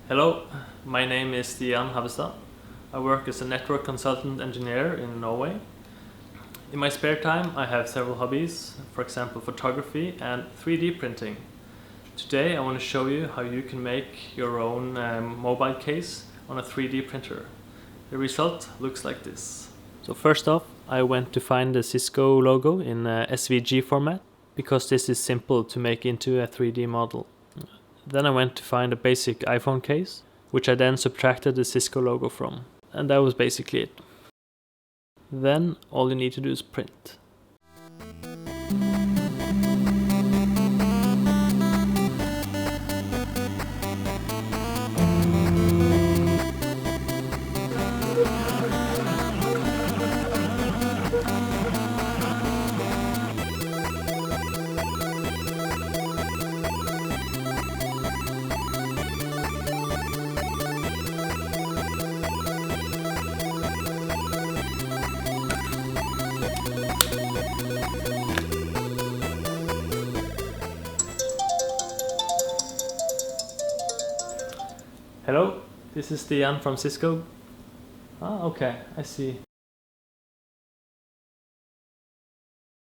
Hello, my name is Stian Havestad. I work as a network consultant engineer in Norway. In my spare time I have several hobbies, for example photography and 3D printing. Today I want to show you how you can make your own mobile case on a 3D printer. The result looks like this. So first off, I went to find the Cisco logo in SVG format, because this is simple to make into a 3D model. Then I went to find a basic iPhone case, which I then subtracted the Cisco logo from. And that was basically it. Then all you need to do is print. Hello, this is Stian from Cisco. Okay, I see.